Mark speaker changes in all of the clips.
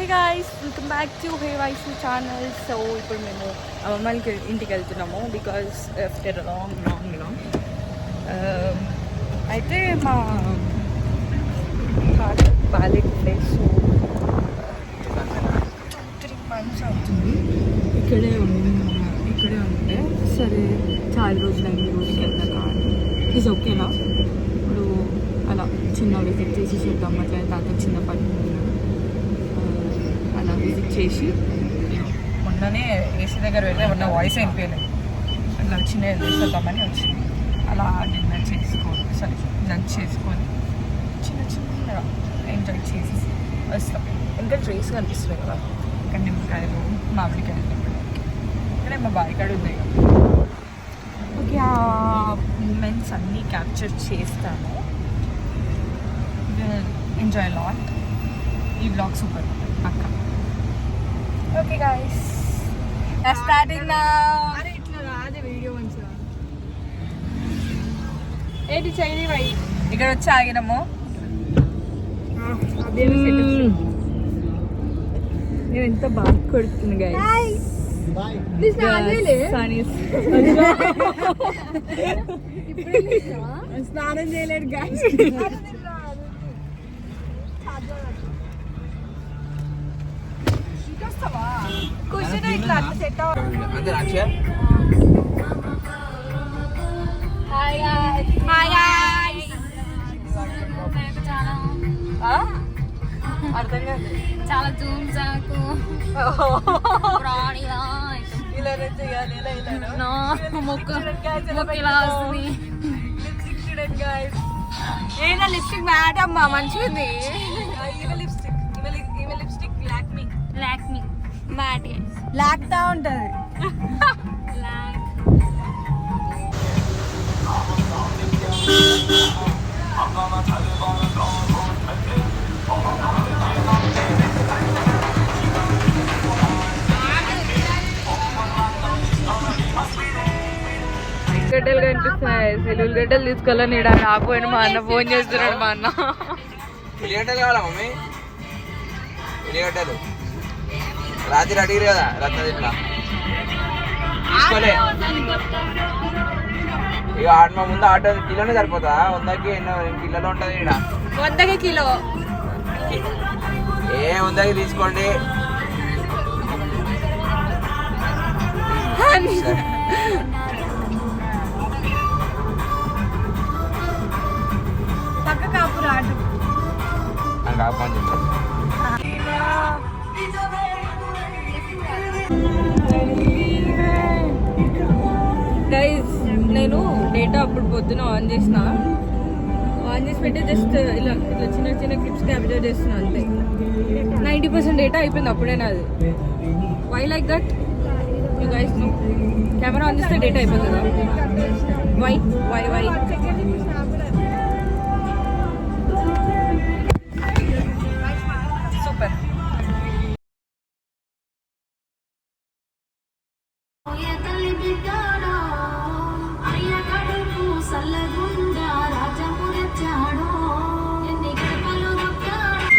Speaker 1: guys, welcome back to Hey Vaisu channel. So ఇప్పుడు మేము అమ్మమ్మకి ఇంటికి వెళ్తున్నాము బికాస్ ఆఫ్టర్ లాంగ్ అయితే మా హార్ట్ బాగాలేకుండే. సో 3 months అవుతుంది ఇక్కడే ఉండే. సరే చాలా రోజులైంది రోజుకి వెళ్తాను ఈజ్ ఓకేనా. ఇప్పుడు అలా చిన్న విజిట్ చేసి చూద్దాం. అట్లా తాత చిన్న పని అలా విజిట్ చేసి మొన్ననే ఏసీ దగ్గర వెళ్తే మొన్న వాయిస్ అయిపోయలేదు. అట్లా చిన్న వెళ్ళేసేద్దామని వచ్చింది. అలా డిన్నర్ చేసుకొని లంచ్ చేసుకొని చిన్నగా ఎంజాయ్ చేసి వస్తాం. ఇంకా ట్రీస్ కనిపిస్తున్నాయి కదా, ఇంకా నిమ్మకాయలు మామిడికాయలు ఇక్కడే మా బాయికాడ ఉంది. ఓకే, ఆ మూమెంట్స్ అన్నీ క్యాప్చర్ చేస్తాను. Enjoy lot. ఈ బ్లాగ్ సూపర్ పక్క. ఓకే గైస్, స్టార్టింగ్ నా ఇట్లా రాదే వీడియో మంచిగా. ఏంటి చైనీ వై ఇక్కడ వచ్చి ఆగినాము. నేను ఎంత బాగా కొడుతుంది గైస్. స్నానం చేయలేడు గైస్. కూర్చుని ఇట్లా సెట్ అర్థం కాదు. చాలా జూమ్ చాకు ఏదో లిప్స్టిక్ మ్యాట్ అమ్మా మంచిగుంది. లాక్మీ మ్యాట్ లాక్తా ఉంటుంది. గడ్డలు కనిపిస్తున్నాయి. సెలవులు గడ్డలు తీసుకోవాలని ఇక్కడ ఆపోయిన మా అన్న ఫోన్ చేస్తున్నాడు. మా అన్న
Speaker 2: ఉల్లిగడ్డలు కావాలా మమ్మీ? ఉల్లిగడ్డలు రాత్రి అడిగిరు కదా రత్న ఇట్లా తీసుకోలే. ఇక మా ముందు ఆటో కిలోనే సరిపోతా. 100కి ఎన్నో కిలోలో ఉంటుంది ఇక్కడ.
Speaker 1: 100కి కిలో
Speaker 2: 100కి తీసుకోండి.
Speaker 1: పక్క కాపురా ఆటో
Speaker 2: కాపని చెప్పారు.
Speaker 1: గైస్, నేను డేటా అప్పుడు పొద్దున ఆన్ చేసి పెట్టి జస్ట్ ఇలా చిన్న క్లిప్స్ క్యాప్చర్ చేస్తున్నా అంతే. 90% డేటా అయిపోయింది అప్పుడే నాది. Why like that you guys know? Camera on చేస్తే డేటా అయిపోతుంది కదా. Why super.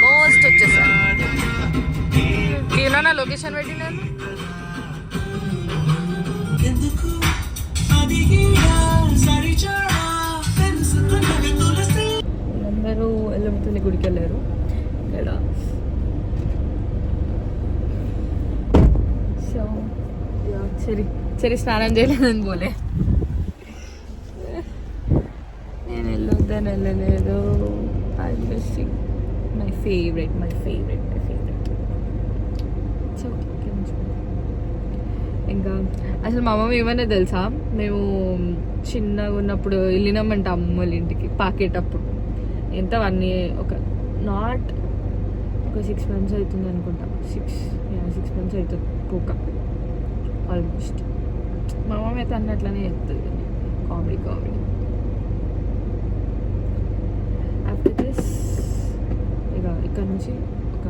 Speaker 1: మోస్ట్ వచ్చేసాను. నా లొకేషన్ పెట్టి నేను అందరూ ఎల్లమ్మ గుడికి వెళ్ళారు. ఇక్కడ సో సరే స్నానం చేయలేదని పోలే. నేను వెళ్ళలేదు. I missing my favourite. So ఇంకా అసలు మా అమ్మమ్మ ఏమన్నా తెలుసా, మేము చిన్నగా ఉన్నప్పుడు వెళ్ళినామంట అమ్మ వాళ్ళ ఇంటికి పాకేటప్పుడు. ఎంత 1 year ఒక 6 months అవుతుంది అనుకుంటా. 6 months అవుతుంది పోక ఆల్మోస్ట్. మా అమ్మ అయితే అన్నట్లనే చెప్తుంది. కామెడీ. ఆఫ్టర్ దిస్ ఇక ఇక్కడ నుంచి ఒక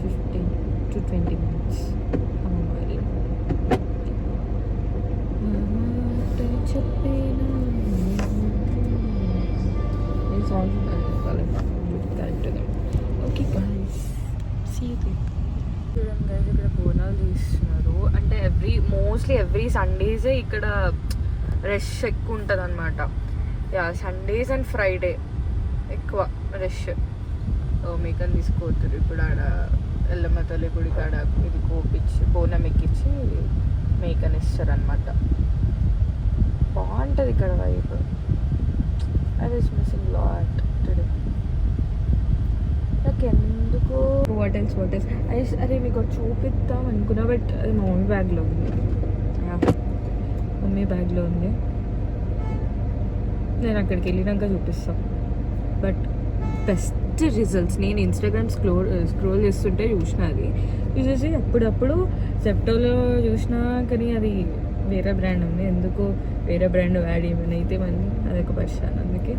Speaker 1: 15 to 20 minutes అమ్మమ్మ వెళ్ళి చెప్పేనా songs. Okay guys, see you ఇక్కడ బోనాలు తీస్తున్నారు అంటే మోస్ట్లీ ఎవ్రీ సండేస్ ఇక్కడ రష్ ఎక్కువ ఉంటుంది అనమాట. సండేస్ అండ్ ఫ్రైడే ఎక్కువ రష్. మేకని తీసుకోవద్దు ఇప్పుడు ఆడ ఎల్లమ్మ తల్లి గుడి కాడ ఇది కోపించి బోనం ఎక్కించి మేకని ఇస్తారనమాట. బాగుంటుంది ఇక్కడ vibe. I was missing lot today. నాకు ఎందుకు హోటల్స్ అరే మీకు చూపిద్దాం అనుకున్నా బట్ అది మా మమ్మీ బ్యాగ్లో ఉంది. మమ్మీ బ్యాగ్లో ఉంది. నేను అక్కడికి వెళ్ళినాక చూపిస్తాను. బట్ బెస్ట్ రిజల్ట్స్ నేను ఇన్స్టాగ్రామ్ స్క్రోల్ చేస్తుంటే చూసిన అది చూసేసి అప్పుడప్పుడు జెప్టోలో చూసినా కానీ అది వేరే బ్రాండ్ ఉంది. ఎందుకు వేరే బ్రాండ్ యాడ్ ఏమైనా అయితే మళ్ళీ అదొక పరిశాన్. అందుకే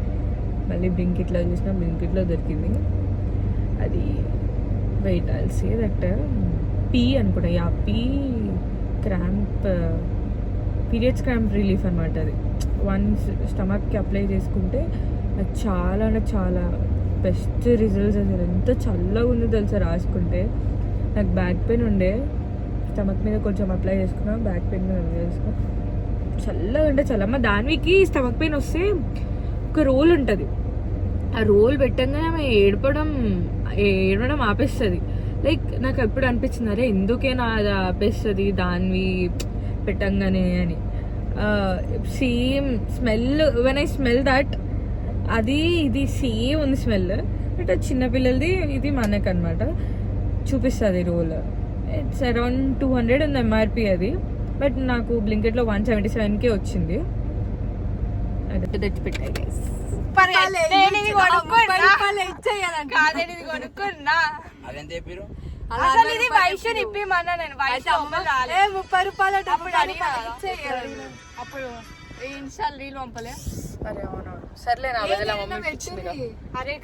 Speaker 1: మళ్ళీ బ్లింకిట్లో చూసినా బ్లింకిట్లో దొరికింది అది. Wait I'll say that P అనుకుంటా. P cramp periods cramp relief అనమాట. అది వన్స్ స్టమక్కి అప్లై చేసుకుంటే అది చాలా అంటే చాలా బెస్ట్ రిజల్ట్స్. అసలు ఎంత చల్లగా ఉందో తెలుసా రాసుకుంటే. నాకు బ్యాక్ పెయిన్ ఉండే, స్టమక్ మీద కొంచెం అప్లై చేసుకున్నా, బ్యాక్ పెయిన్ మీద అప్లై చేసుకున్నా. చల్లగా అంటే చల్లమ్మ. దానికి స్టమక్ పెయిన్ వస్తే ఒక రోల్ ఉంటుంది. ఆ రోల్ పెట్టంగానే ఆమె ఏడవడం ఆపేస్తుంది. లైక్ నాకు ఎప్పుడు అనిపించింది అరే ఎందుకేనా అది ఆపేస్తుంది దాన్ని పెట్టంగానే అని. Same smell when I smell that అది ఇది సేమ్ ఉంది స్మెల్. బట్ అది చిన్నపిల్లలది, ఇది మనకనమాట. చూపిస్తుంది రోల్. ఇట్స్ అరౌండ్ 200 ఉంది ఎంఆర్పి అది. బట్ నాకు బ్లింకెట్లో 177కే వచ్చింది. అది తెచ్చి పెట్టాయి గైస్. కొనుక్కున్నా అసలు ఇది వైశ్యం ఇప్పిమన్నా నేను 30 రూపాయలు అప్పుడు ఇన్స్టాల్ రీల్ పంపలే. అరే అవునవును సర్లే నా బదులు మమ్మీ ఇచ్చింది. అరే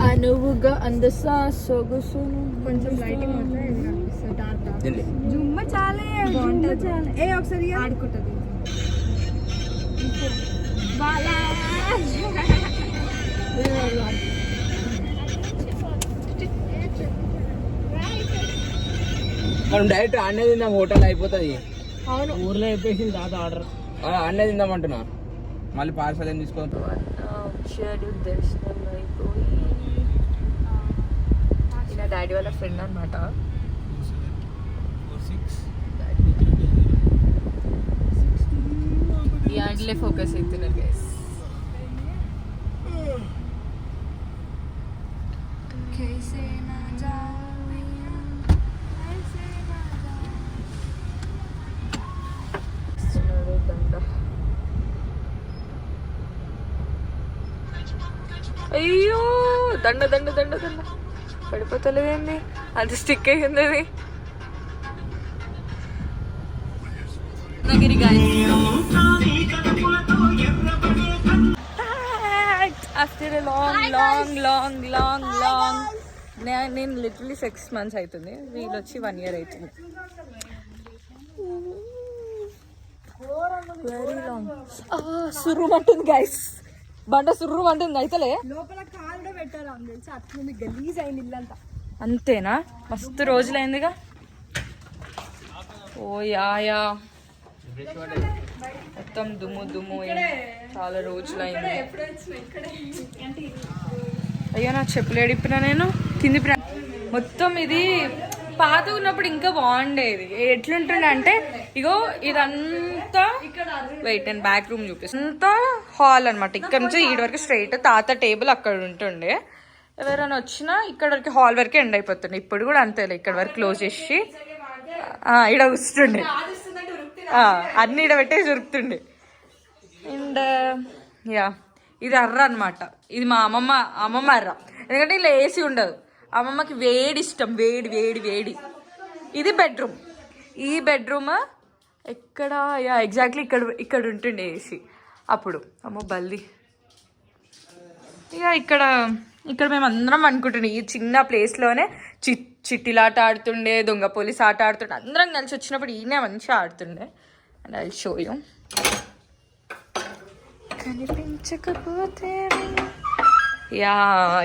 Speaker 1: అనువుగా అందసా సొగుసు కొంచెం లైటింగ్ జుమ్మ చాలా బాగుంటుంది. ఒకసారి ఆడుకుంటుంది.
Speaker 2: మనం డైరెక్ట్ అన్నే తిందాం, హోటల్ అయిపోతుంది.
Speaker 1: అవును
Speaker 3: ఊర్లో చెప్పేసి తాత ఆర్డర్
Speaker 2: అన్నే తిందామంటున్నా. మళ్ళీ పార్సల్ ఏం తీసుకో.
Speaker 1: దర్శనం అయిపోయి ఈయన డాడీ వాళ్ళ ఫ్రెండ్ అనమాట. ఈ ఆండ్లే ఫోకస్ అవుతున్నారు గైస్. అయ్యో దండ దండ దండ దండ పడిపోతలేదండి. అది స్టిక్ అయ్యింది అది. ఆఫ్టర్ ఎ లాంగ్ నేను లిటరలీ 6 months అవుతుంది. వీళ్ళు వచ్చి 1 year అవుతుంది. Very long. సుర్రు అంటుంది గైస్. బండ సుర్రు అంటుంది. అయితలే లోపల కాలు కూడా పెట్టారు తెలిసి అట్లా గలీజ్ అయింది ఇల్లంతా. అంతేనా? మస్తు రోజులైందిగా. ఓ యా మొత్తం దుమ్ము చాలా రోజులైంది. అయ్యో నా చెప్పులు ఏడిపినా నేను కింది. మొత్తం ఇది పాత ఉన్నప్పుడు ఇంకా బాగుండేది. ఎట్లుంటుండే అంటే ఇగో ఇదంతా వెయిట్ అండ్ బ్యాక్ రూమ్ చూపిస్తుంది. అంతా హాల్ అనమాట. ఇక్కడ నుంచి ఈడ వరకు స్ట్రైట్. తాత టేబుల్ అక్కడ ఉంటుండే. ఎవరైనా వచ్చినా ఇక్కడ వరకు హాల్ వరకు ఎండ్ అయిపోతుండే. ఇప్పుడు కూడా అంతేలే, ఇక్కడ వరకు క్లోజ్ చేసి ఈడ కూర్చుండే. అన్ని ఈడ పెట్టేసి దొరుకుతుండే. అండ్ ఇది అర్ర అనమాట. ఇది మా అమ్మమ్మ అర్ర. ఎందుకంటే ఇలా ఏసీ ఉండదు. అమ్మమ్మకి వేడి ఇష్టం. వేడి. ఇది బెడ్రూమ్. ఈ బెడ్రూమ్ ఎక్కడ ఎగ్జాక్ట్లీ ఇక్కడ ఉంటుండే ఏసీ అప్పుడు. అమ్మో బల్ది. ఇక ఇక్కడ మేము అందరం అనుకుంటుండే ఈ చిన్న ప్లేస్లోనే చిట్టిలాట ఆడుతుండే, దొంగ పోలీస్ ఆట ఆడుతుండే. అందరం కలిసి వచ్చినప్పుడు ఈయనే మంచిగా ఆడుతుండే. And I show you. కనిపించకపోతే యా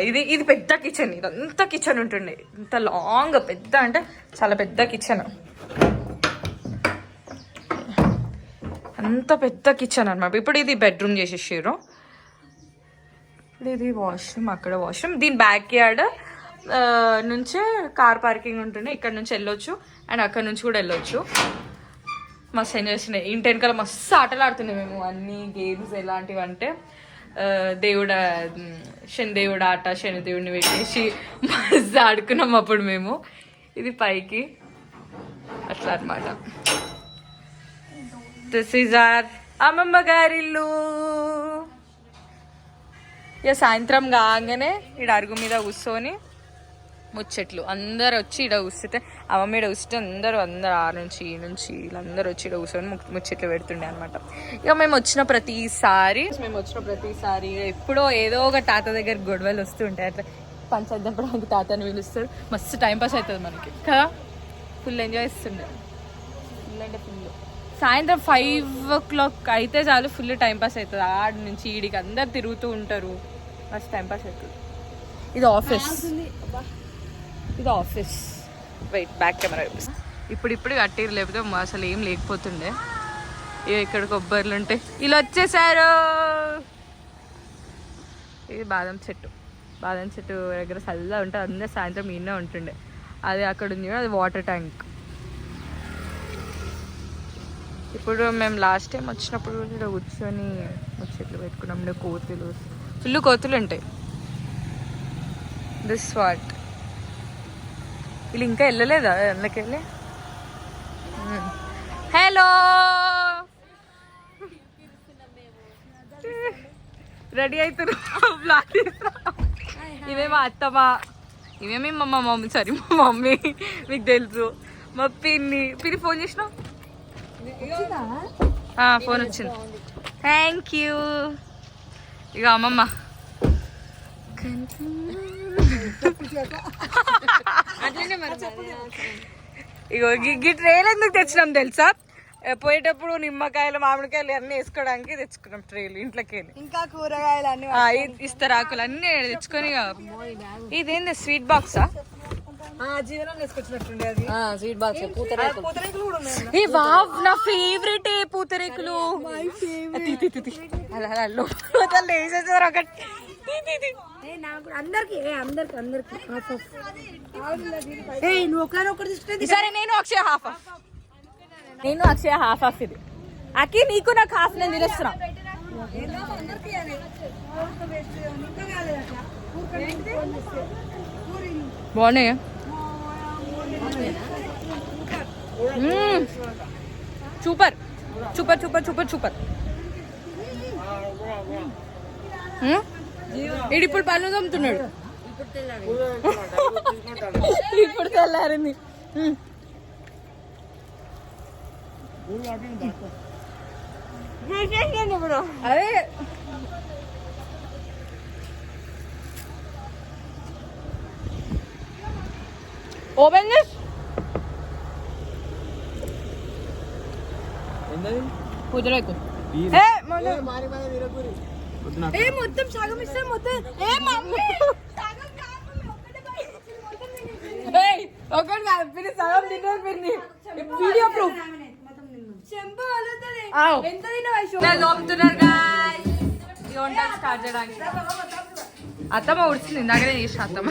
Speaker 1: ఇది పెద్ద కిచెన్. ఇదంతా కిచెన్ ఉంటుండే, ఇంత లాంగ్ పెద్ద అంటే చాలా పెద్ద కిచెన్, అంత పెద్ద కిచెన్ అనమాట. ఇప్పుడు ఇది బెడ్రూమ్ చేసేసారు. ఇప్పుడు ఇది వాష్రూమ్, అక్కడ వాష్రూమ్. దీని బ్యాక్ యార్డ్ నుంచే కార్ పార్కింగ్ ఉంటుండే, ఇక్కడ నుంచి వెళ్ళొచ్చు అండ్ అక్కడ నుంచి కూడా వెళ్ళొచ్చు. మస్తు ఎంజాయ్ చేస్తున్నాయి. ఇంటి వెనకాల మస్తు ఆటలు ఆడుతున్నాయి మేము. అన్ని గేమ్స్ ఎలాంటివి అంటే శనిదేవుడు ఆట, శనిదేవుడిని పెట్టేసి మస్తు ఆడుకున్నాం అప్పుడు మేము. ఇది పైకి అట్లా అనమాట. దిస్ ఈజ్ ఆర్ అమ్మమ్మ గారిల్లు. ఇక సాయంత్రం కాగానే ఇక్కడ అరుగు మీద కూర్చొని ముచ్చట్లు అందరు వచ్చి ఇక్కడ కూర్చుంటే, అమ్మమ్మ ఇక్కడ కూర్చుంటే అందరూ ఆ నుంచి ఈ నుంచి వీళ్ళందరూ వచ్చి ఇక్కడ కూర్చొని ముచ్చట్లు పెడుతుండే అనమాట. ఇక మేము వచ్చిన ప్రతిసారి ఎప్పుడో ఏదో ఒక తాత దగ్గర గొడవలు వస్తుంటాయి. అట్లా పంచడానికి తాతని పిలుస్తారు. మస్తు టైంపాస్ అవుతుంది మనకి కదా. ఫుల్ ఎంజాయ్ చేస్తుండే, ఫుల్ అంటే ఫుల్. సాయంత్రం 5 o'clock అయితే చాలు, ఫుల్ టైంపాస్ అవుతుంది. ఆడ నుంచి ఈడికి అందరు తిరుగుతూ ఉంటారు, మస్తు టైంపాస్ అవుతుంది. ఇది ఆఫీస్. వెయిట్, బ్యాక్ కెమెరా ఇప్పుడు కట్టిరు, లేకపోతే అసలు ఏం లేకపోతుండే. ఇక్కడ కొబ్బరిలు ఉంటాయి. ఇలా వచ్చేసారు. ఇది బాదం చెట్టు దగ్గర చల్లగా ఉంటుంది. అందరూ సాయంత్రం ఈయనే ఉంటుండే. అది అక్కడ ఉంది, అది వాటర్ ట్యాంక్. ఇప్పుడు మేము లాస్ట్ టైం వచ్చినప్పుడు ఇక్కడ కూర్చొని చెట్లు పెట్టుకున్నాం. కోతులు, ఫుల్ కోతులు ఉంటాయి. This what. వీళ్ళు ఇంకా వెళ్ళలేదా అందుకెళ్ళి? హలో, రెడీ అవుతారు. బ్లాక్ ఇవే మా అత్తమ్మ, ఇవేమి మా మమ్మీ, సారీ మా మమ్మీ, మీకు తెలుసు. మా పిన్ని ఫోన్ చేసినా, ఫోన్ వచ్చింది. Thank you. ఇక అమ్మమ్మ ఇగో ఈ ట్రేలు ఎందుకు తెచ్చినాం తెలుసా? పోయేటప్పుడు నిమ్మకాయలు, మామిడికాయలు అన్ని వేసుకోవడానికి తెచ్చుకున్నాం ట్రేలు ఇంట్లోకి. ఇంకా కూరగాయలు అన్ని, ఇస్తరాకులు అన్ని తెచ్చుకొని. ఇదేంది స్వీట్ బాక్సా? నా ఫేవరెట్ పూతరేకులు. వేసేసారు ఒకటి. సరే, నేను అక్షయ హాఫ్ ఇది. అక్కి నీకు నాకు హాఫ్, నేను తినేస్తున్నా. బాగున్నాయి. Super super super super super. ఇప్పుడు పళ్ళు తమ్ముతున్నాడు. ఇప్పుడు తెల్లారింది. అదే ఓపెన్ చేసి పూజలోకి మొత్తం సగం ఇస్తే మొత్తం ఒకటి సగం తిన్నారు. వీడియో ప్రూఫ్ స్టార్ట్ చేయడానికి అత్తమ్మ ఉడిచింది. ఇందాకనే చేసిన అత్తమ్మ.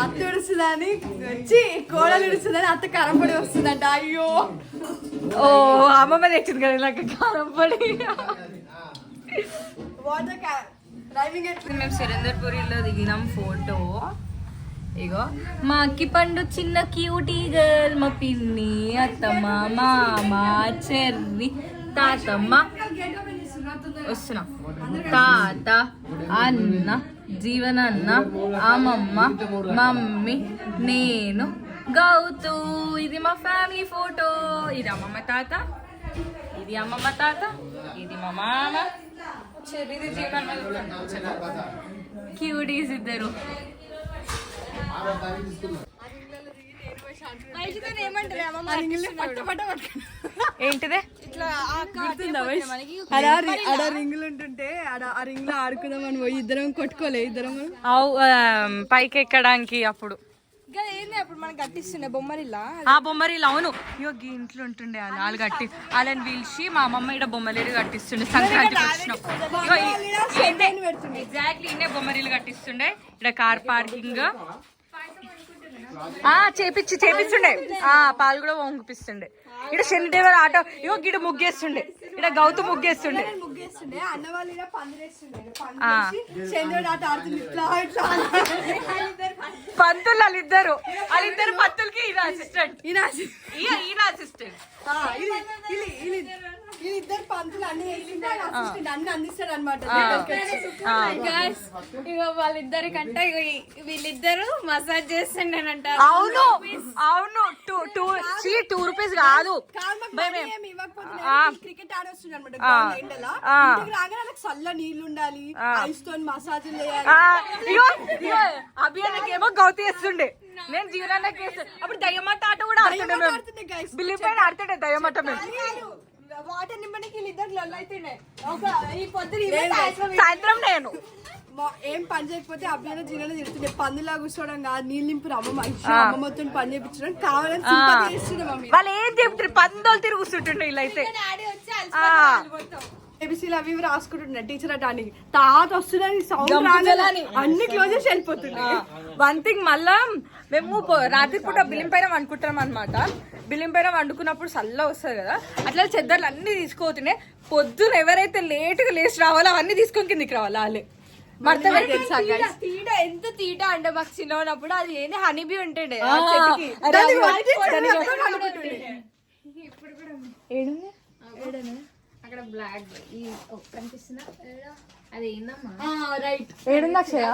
Speaker 1: అత్త ఉడుస్తుందని వచ్చి కోడలు ఉడుస్తుందని అత్త కారంపొడి వస్తుందంట. అయ్యో, ఓ అమ్మమ్మ తెచ్చింది కదా నాకు కారంపొడి. మేము సురేందర్పూరిలో దిగినాం ఫోటో. ఇగో మా అక్కిపండు చిన్న క్యూటీ గర్ల్, మా పిన్ని, అత్తమ్మ, మామ, చెర్రి, తాతమ్మ వస్తున్నా, తాత, అన్న, జీవనన్న, అమ్మమ్మ, మమ్మీ, నేను, గౌతు. ఇది మా ఫ్యామిలీ ఫోటో. ఇది అమ్మమ్మ తాత, ఇది అమ్మమ్మ తాత, ఇది మా మామ, చెర్రిది జీవనన్న. క్యూటీస్ ఇద్దరు. ఏంటిదే
Speaker 3: ఆడ రింగులు ఉంటుంటే ఆ రింగ్ లో ఆడుకుందాం అని పోయి ఇద్దరం కొట్టుకోలే ఇద్దరం
Speaker 1: పైకి ఎక్కడానికి అప్పుడు
Speaker 3: ఏంది అప్పుడు మనం కట్టిస్తుండే బొమ్మరిల్లా
Speaker 1: ఆ బొమ్మరీలు అవును ఇగో గీ ఇంట్లో ఉంటుండే వాళ్ళు కట్టి వాళ్ళని పిలిచి మా అమ్మమ్మ ఇక్కడ బొమ్మరీలు కట్టిస్తుండే సంక్రాంతికి వచ్చినాం ఎగ్జాక్ట్లీ ఇన్నే బొమ్మరీలు కట్టిస్తుండే ఇక్కడ కార్ పార్కింగ్ చేపిస్తుండే పాలు కూడా వంగిపిస్తుండే ఇక్కడ శనిదేవర ఆటో ఇగో గిడ ముగ్గేస్తుండే ఇక్కడ గౌతు ముగ్గేస్తుండే
Speaker 3: అన్న వాళ్ళు
Speaker 1: పంతులు వాళ్ళిద్దరు పంతులకి ఈయన అసిస్టెంట్ ఈయన అసిస్టెంట్
Speaker 3: ఇద్దరు పంతులు అన్ని అన్ని అందిస్తాడు అనమాట
Speaker 4: వాళ్ళిద్దరి కంటే వీళ్ళిద్దరు మసాజ్ చేస్తుండేనంట.
Speaker 1: అవును అవును 2 రూపీస్ కాదు
Speaker 3: క్రికెట్ ఆడొస్తుంది అనమాట ఎండలా రాగానే చల్ల నీళ్లు ఉండాలి ఐస్ తో మసాజ్
Speaker 1: అభియానకేమో గౌతి వేస్తుండే నేను జీవనానికి వేస్తుండే అప్పుడు దయ్యమట్ట ఆట కూడా ఆడుతుండే బిల్లి పైన ఆడుతుండే దయ్యమట్ట మేము
Speaker 3: వాటర్ నింపడానికి వీళ్ళిద్దరు లొల్లైతుండే ఈ
Speaker 1: సాయంత్రం నేను
Speaker 3: ఏం పని చేయకపోతే అభియాన జీవన తిరుగుతుండే పందులా కూర్చోవడం కాదు నీళ్ళు నింపు అమ్మమ్మతో పని చేయించడం కావాలని చేస్తుండే మమ్మీ
Speaker 1: వాళ్ళు ఏం చెప్తారు పందోలు తిరుగుతుంటుండే వీళ్ళైతే
Speaker 3: ఏబిసీలు అవి రాసుకుంటుండే టీచర్ అటానికి తాత వస్తుందని సౌండ్ అన్ని క్లోజ్ చేసి వెళ్ళిపోతుండే
Speaker 1: వన్ థింగ్ మళ్ళా మేము రాత్రి పూట బిల్లిం పైన వండుకుంటాం అనమాట బిల్లిం పైన వండుకున్నప్పుడు చల్ల వస్తుంది కదా అట్లా చెద్దర్లు అన్ని తీసుకోతుండే పొద్దున ఎవరైతే లేటుగా లేచి రావాలో అవన్నీ తీసుకొని కిందికి రావాలి వాళ్ళే
Speaker 4: తీట ఎంత తీట అంటే మాకు చిన్న ఉన్నప్పుడు అది ఏంది హనీబీ ఉంటుండే అక్కడ బ్లాక్ కనిపిస్తున్నా అది ఏందమ్మా రైట్
Speaker 1: ఏడుంది అక్షయ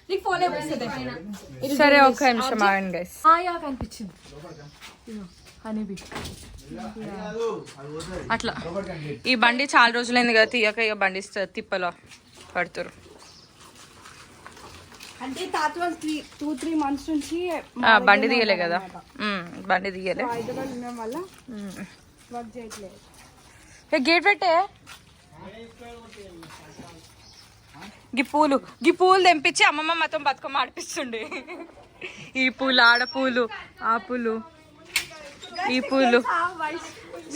Speaker 4: నీకు ఫోన్ అయిపోతుంది.
Speaker 1: సరే ఒక నిమిషం ఆగండి గైస్ కనిపించింది హనీబీ అట్లా ఈ బండి చాలా రోజులైంది కదా తీయక ఇక బండి తిప్పలో పడుతురు
Speaker 3: అంటే తాత వాళ్ళు 2-3 months నుంచి
Speaker 1: బండి తీయలే కదా బండి తీయలే
Speaker 3: హైదరాబాద్ ఉండడం వల్ల వర్క్ చేయట్లేదు
Speaker 1: గేట్ పెట్టే గీ పూలు తెంపించి అమ్మమ్మ మొత్తం బతుకమ్మ ఆడిపిస్తుండే ఈ పూలు ఆడ పూలు ఆ పూలు ఈ పూలు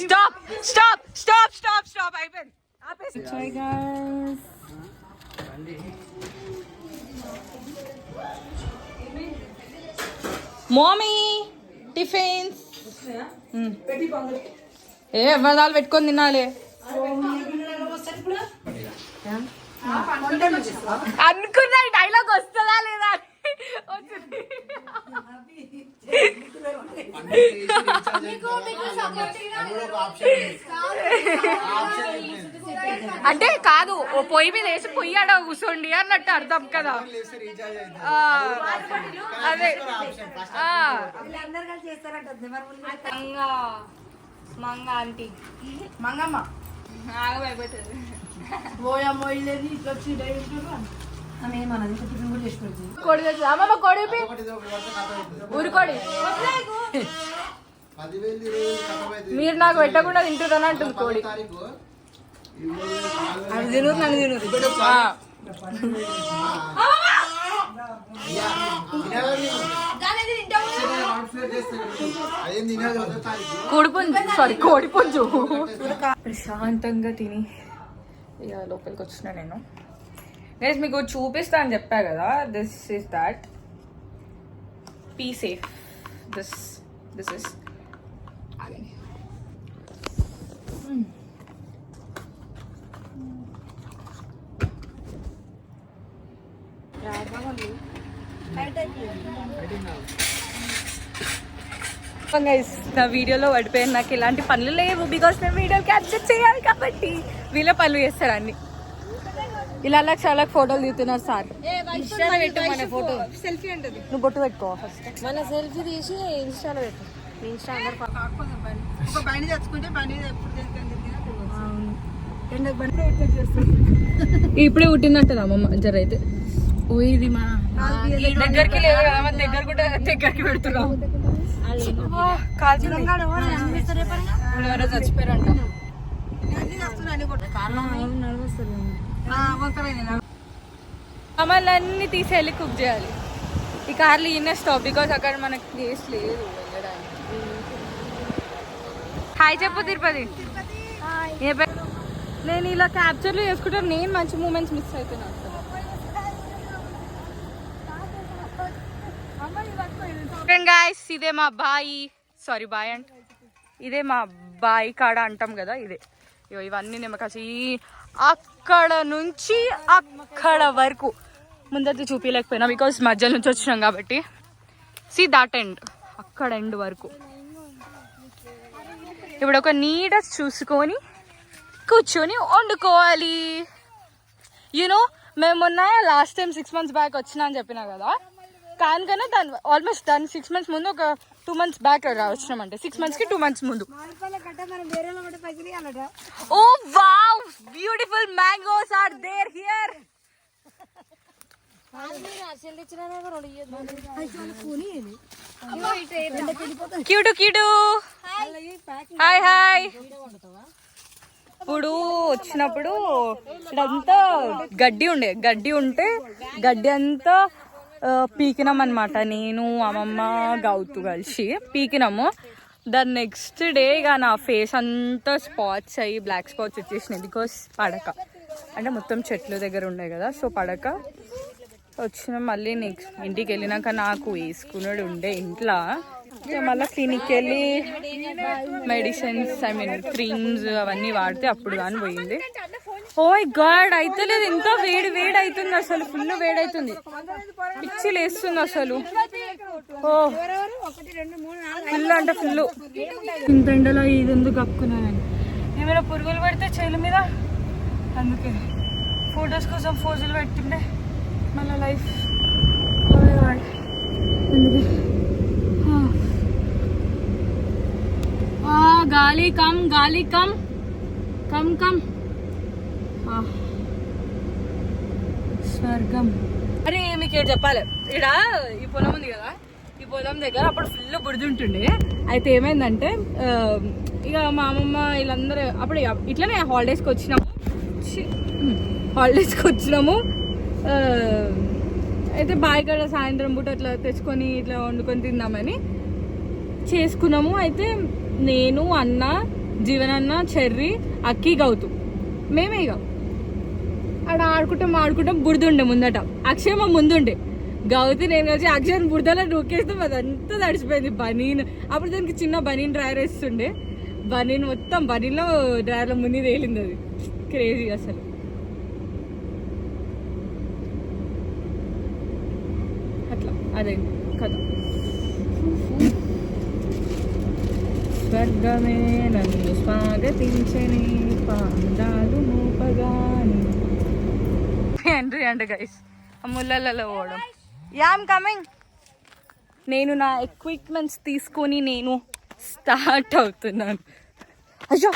Speaker 1: stop stop stop stop stop అయిపోయింది మమ్మీ టిఫిన్స్ ఎవరిదాలు పెట్టుకొని తినాలి అనుకున్నా డైలాగ్ వస్తుందా లేదా అంటే కాదు ఓ పొయ్యి మీద వేసి పొయ్యి ఆడ కూర్చోండి అన్నట్టు అర్థం కదా అదే
Speaker 4: మంగ ఆంటీ
Speaker 3: మంగమ్మ
Speaker 4: ఆగమైపోతుంది.
Speaker 3: ఓయమ్మో ఇల్లేది ఇట్లా వచ్చి
Speaker 1: కోడి తెచ్చు అమ్మమ్మ కోడి ఊరుకోడి మీరు నాకు పెట్టకుండా తింటున్నాను అంటుంది కోడి అది తినరు నన్ను తినరు కోడి పుంజు ప్రశాంతంగా తిని ఇక లోపలికి వచ్చిన నేను గైస్ మీకు చూపిస్తా అని చెప్పా కదా this is that P safe this is నా వీడియోలో పడిపోయాను నాకు ఎలాంటి పనులు లేవు బికాస్ నేను వీడియో క్యాప్చర్ చేయాలి కాబట్టి వీళ్ళ పనులు చేస్తారు అన్ని ఇలా చాలా ఫోటోలు దిగుతున్నారు సార్
Speaker 4: ఫోటో సెల్ఫీ ఉంటుంది.
Speaker 1: నువ్వు బొట్టు పెట్టుకో ఫస్ట్
Speaker 4: మన సెల్ఫీ తీసి ఇన్స్టాలో పెట్టు. ఇన్స్టా
Speaker 3: బండి తెచ్చుకుంటే బండి ఎండకు బండి ఇట్లా చేస్తుంది.
Speaker 1: ఇప్పుడే పుట్టిందంటది అమ్మమ్మ జర అయితే. ఓ ఇది మా దగ్గరికి లేదు కదా, మన దగ్గర కూడా దగ్గరికి పెడుతున్నాం. ఎవరో చచ్చిపోయారంట. అమ్మలన్నీ తీసి వెళ్ళి కుక్ చేయాలి. ఈ కార్లు ఈయన స్టాప్ బికాస్ అక్కడ మనకి ప్లేస్ లేదు వెళ్ళడానికి. హాయ్ చెప్పు తిరుపతి. నేను ఇలా క్యాప్చర్లు చేసుకుంటాను, నేను మంచి మూమెంట్స్ మిస్ అవుతున్నాను. గాయస్ ఇదే మా బాయి, సారీ బాయ్ అంట, ఇదే మా బాయి కాడ అంటాం కదా ఇదే. ఇవన్నీ నిమ్మకాసి అక్కడ నుంచి అక్కడ వరకు ముందైతే చూపించలేకపోయినా బికాస్ మధ్యలో నుంచి వచ్చినాం కాబట్టి. సి దాట్ ఎండ్, అక్కడ ఎండ్ వరకు. ఇప్పుడు ఒక నీడ చూసుకొని కూర్చొని వండుకోవాలి. యూనో మేము మొన్న లాస్ట్ టైం 6 months బ్యాక్ వచ్చినా అని చెప్పినా కదా, కానీ దాని ఆల్మోస్ట్ దాని 6 months ముందు ఒక 2 months బ్యాక్ వచ్చినామంటే 6 months కి 2 months ముందు. Oh wow, beautiful mangoes are there here. Cute cute. Hi hi. ఇప్పుడు వచ్చినప్పుడు ఇదంతా గడ్డి ఉంటే గడ్డి అంతా పీకినాం అనమాట. నేను అమ్మమ్మ గౌతు కలిసి పీకినాము. దాని నెక్స్ట్ డే ఇక నా ఫేస్ అంతా స్పాట్స్ అయ్యి బ్లాక్ స్పాట్స్ వచ్చేసినాయి బికాస్ పడక, అంటే మొత్తం చెట్లు దగ్గర ఉండే కదా, సో పడక వచ్చిన. మళ్ళీ నెక్స్ట్ ఇంటికి వెళ్ళినాక నాకు వేసుకున్నాడు ఉండే ఇంట్లో. మళ్ళీ క్లినిక్కి వెళ్ళి మెడిసిన్స్ క్రీమ్స్ అవన్నీ వాడితే అప్పుడు కానీ పోయింది. ఓ గాడ్ అయితే లేదు, ఇంకా వేడి అవుతుంది అసలు, ఫుల్ వేడి అవుతుంది, పిచ్చి లేస్తుంది అసలు. ఓ ఫుల్ అంటే ఫుల్. ఇంత ఎండలో ఇది ఎందుకు కప్పుకున్నాను, ఏమైనా పురుగులు పడితే చేతుల మీద, అందుకే ఫొటోస్ కోసం ఫోజులు పెట్టుండే మళ్ళీ లైఫ్. గాలి కమ్ స్వర్గం. అరే మీకు ఏం చెప్పాలి, ఇక్కడ ఈ పొలం ఉంది కదా, ఈ పొలం దగ్గర అప్పుడు ఫుల్ బుడిదుంటుండే. అయితే ఏమైందంటే ఇక మా అమ్మమ్మ వీళ్ళందరూ అప్పుడు ఇట్లనే హాలిడేస్కి వచ్చినాము. అయితే బావి కాడ సాయంత్రం పూట అట్లా తెచ్చుకొని ఇట్లా వండుకొని తిందామని చేసుకున్నాము. అయితే నేను, అన్న, జీవనన్న, చెర్రి, అక్కి, గౌతు మేమే ఇక ఆడ ఆడుకుంటాం. బురదుండే ముందట, అక్షయమ ముందుండే. గౌతు నేను కలిసి అక్షయ్ బురదలో నూకేస్తాం, అదంతా తడిచిపోయింది బనీన్. అప్పుడు దానికి చిన్న బనీన్ డ్రైవర్ వేస్తుండే, బనీన్ మొత్తం బనీన్లో డ్రైవర్లో ముని తేలింది. అది క్రేజీ అసలు. అట్లా అదే కదా. స్వర్గమే నన్ను స్వాగతించని పాదాలు మోపగాని. ఎంట్రీ అంటే గైస్ ముళ్ళలలో పోవడం. Am coming. నేను నా ఎక్విప్మెంట్స్ తీసుకొని నేను స్టార్ట్ అవుతున్నాను. అయ్యో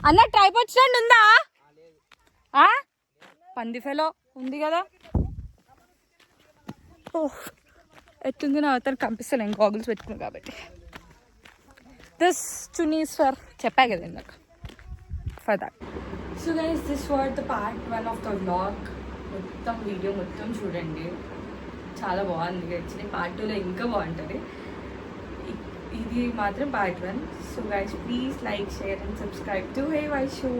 Speaker 1: అన్న ట్రైపాడ్ స్టాండ్ ఉందా? పందిఫెలో ఉంది కదా. ఎట్టుంది నా అతను కనిపిస్తలేం గాగుల్స్ పెట్టుకున్నాను కాబట్టి. దిస్ చున్నీస్ ఫర్ చెప్పా కదా ఇందాక, for that. So guys this was the part 1 of the vlog. మొత్తం వీడియో మొత్తం చూడండి, చాలా బాగుంది. యాక్చువల్లీ పార్ట్ 2లో ఇంకా బాగుంటుంది. ఇది మాత్రం part 1. So guys please like, share and subscribe to hey Vaishu.